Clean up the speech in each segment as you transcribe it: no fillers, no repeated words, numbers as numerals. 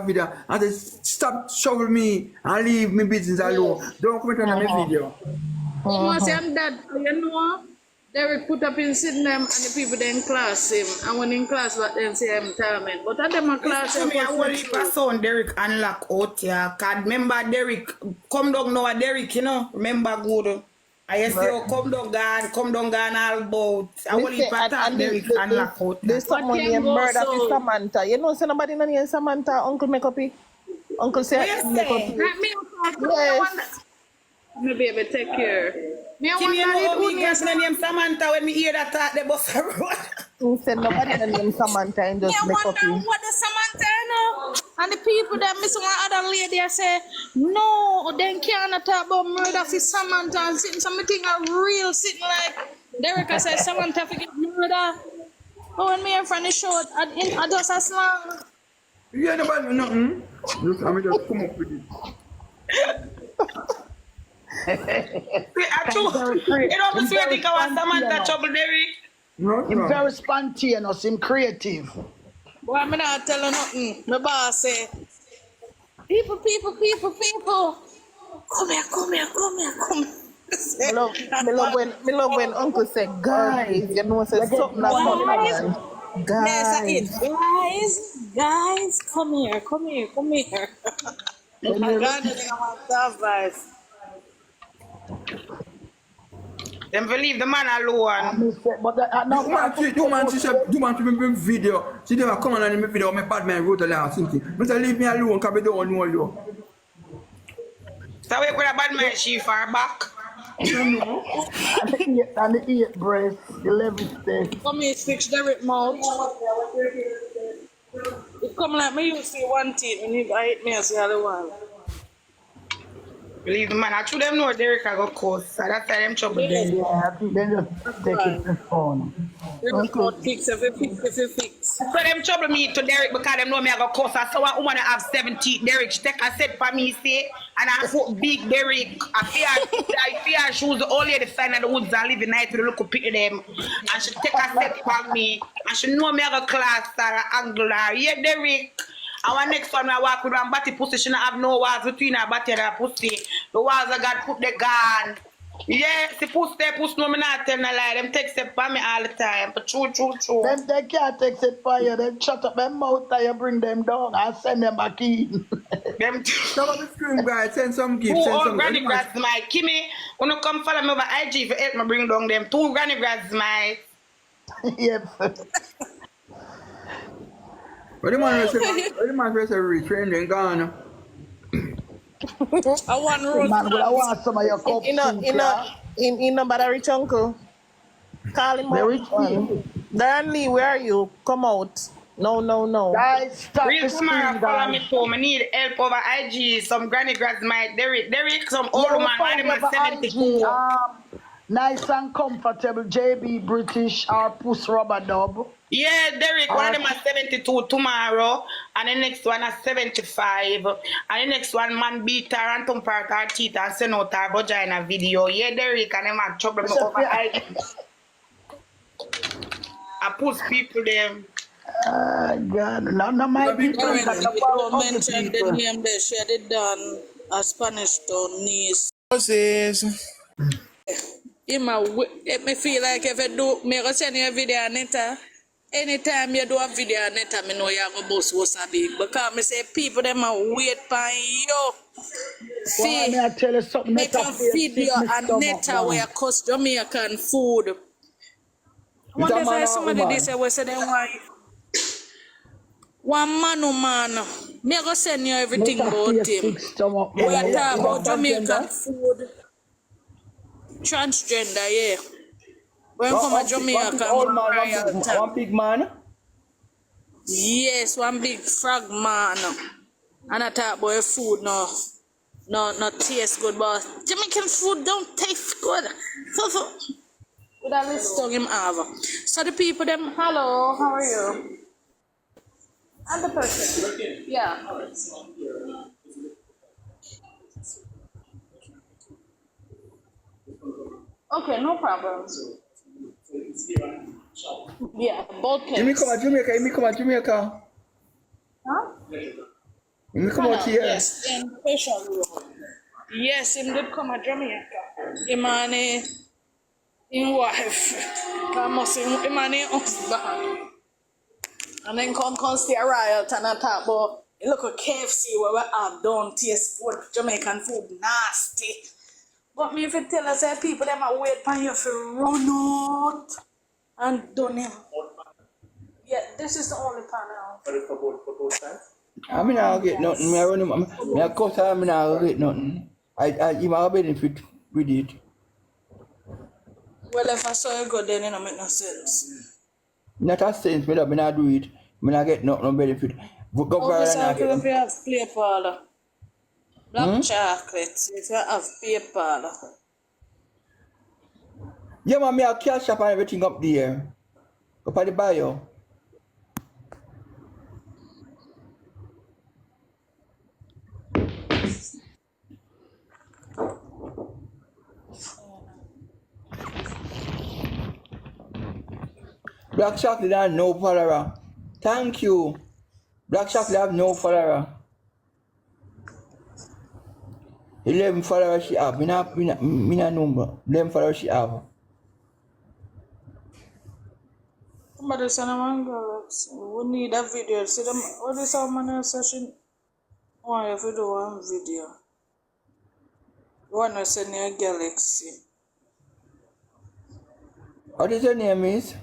video. I said, stop showing me and leave me business alone. Don't comment on my video. You must say I'm that, you know. Derrick put up in sitting them and the people then class him. And when in class, what then say him retirement. But at them a class him. I will leave a son Derrick unlock out here. Cause remember Derrick, come down now Derrick, you know. Remember good. I say, oh, come down gone all about. I will leave a talk Derrick unlock out. There's someone named Murder for Samantha. You know, somebody named Samantha, Uncle Makeup. Uncle say Makeup. Yes. Me baby, take care. Me Give me a girl's name Samantha when me hear that talk the bus road. He said nobody named Samantha and just me Makeup. wonder what the Samantha know. And the people that miss one other lady I say, no, then can't talk about murder for Samantha and sitting something a real sitting like Derrick I said Samantha forget murder. But when me and friend short, I just a slang. You ain't about nothing. I'm just come up with it. You don't be sweating because Samantha trouble Derrick. No. He's very spontaneous, him creative. Boy, I'm not telling nothing. My boss say, people. Come here. Me love when Uncle said, guys, you know, say something like Guys, come here. Oh my God, I want guys. Them believe the man alone. Do man to make video. See them come on and make video. My bad man wrote a lot something. But leave me alone because I don't know you. So we put a bad man she far back. And the 8th breast, the 11th day. Come here, fix Derrick mouth. It come like me, you see one teeth, and if I hit me, I see the other one. Believe the man. I should them know Derrick I got caught. So that's why them trouble them. Yeah, I think they just take it to phone. Fix. So them trouble me to Derrick because them know me I got caught. So I want to have 70 Derrick. She take a set for me, say, and I put big Derrick. I fear shoes the old lady sign of the woods and live in night to look up at them. And she take a set for me. And she know me I got class or angular. Yeah, Derrick. Our next one, I walk with one body pussy. She don't have no walls between her body and her pussy. The walls I got put the gun. Yeah, the pussy no, me not tell no lie. Them take step for me all the time. But true. Them they can't take it for you. They shut up their mouth and you bring them down and send them back in. Them Some of the screen guys send some gifts. Two old granny grass my Kimmy. When you come follow me over IG for help me bring down them 2 granny grass my. Yes. But the man was a retrain and gone. I want roast. Man, I want some of your cups. In but a rich uncle. Call him out. Darren, where are you? Come out. No. Guys, stop Real the tomorrow, screen, follow guys. me too. I need help over IG. Some granny grass my Derrick, some old man. I'm at 72. Nice and comfortable JB British or Puss Rubber Dub. Yeah, Derrick, one of them is 72 tomorrow, and the next one is 75, and the next one man beat her and thump her teeth and send out her vagina video. Yeah, Derrick, and them have trouble me over IG. I push people them. God, no, my people. Don't mention the name there. She had it done a Spanish town niece. It me feel like if I do, me go send you a video on Netta. Anytime you do a video on Netta, me know you're going to boss what's a big. Because me say people them a wait for you. See, I tell you something. make a video on Netta where you cost Jamaican food. What if I somebody this say, say them why? One man. Me go send you everything about him. We are talking about Jamaican food. Transgender, yeah. When come a Jamaican, one big man. Yes, one big frog man. And I talk about food, no taste good, but Jamaican food don't taste good. So, with a list tongue him have. So the people them, hello, how are you? I'm the person. Yeah. Okay, no problem. Yeah, both Let me come to Jamaica. Huh? You come out here. Yes, in Fashion Road. Yes, him did come to Jamaica. Him and him wife. I must say, him and him husband. And then come stay a riot and I talk about a look at KFC where we have done taste food, Jamaican food nasty. But me if you tell us that people them are wait for you to run out and done him. Yeah, this is the only panel. I mean, I'll get nothing. I run him. I cut her, I mean, I'll get nothing. I give a benefit with it. Well, if I saw you go then it don't make no sense. Not a sense, me not do it. Me not get no benefit. Go Obviously, viral and if you have play parlor. Black chocolate, if you have play parlor. Yeah, man, me have cash shop and everything up there. Up at the bio. Black chocolate have no follower. Thank you. Black chocolate have no follower. 11 followers she have. Me not number. 11 followers she have. Somebody send a man girls. We need a video. See them. What is our man session? Why if we do one video? One was send you a galaxy. What is your name is?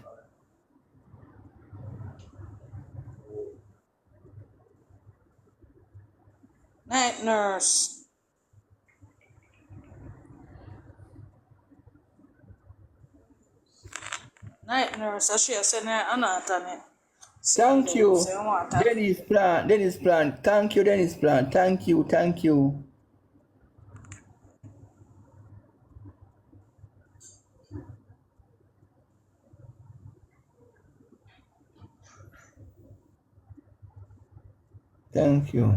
Night nurse. Night nurse. I should send her anatomy. Thank you. Dennis Plant. Thank you, Dennis Plant. Thank you. Thank you. Thank you.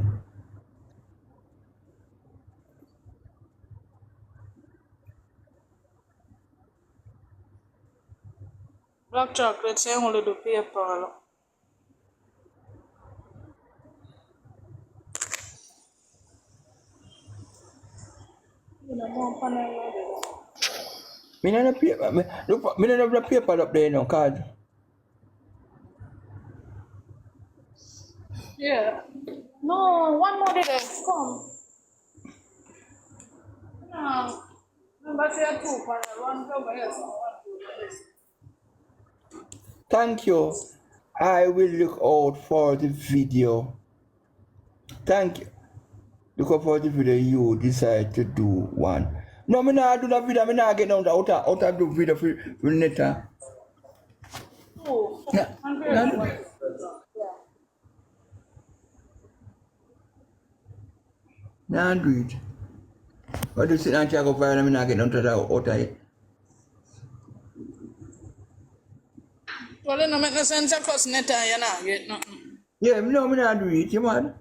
Black chocolate, say only do paper. Me not have paper. Look, me not have the paper up there now, card. Yeah. No, one more day. Come. No. Remember, say two panel. One over here, so one over here. Thank you. I will look out for the video. Thank you. Look out for the video you decide to do one. No, me not do that video. Me not get out of the video for Netta. Oh, Yeah. Nah, do it. What do you sit and check up fire and me not get out of it? Well, it don't make no sense because Netta, you not get nothing. Yeah, no, me not do it, you mad?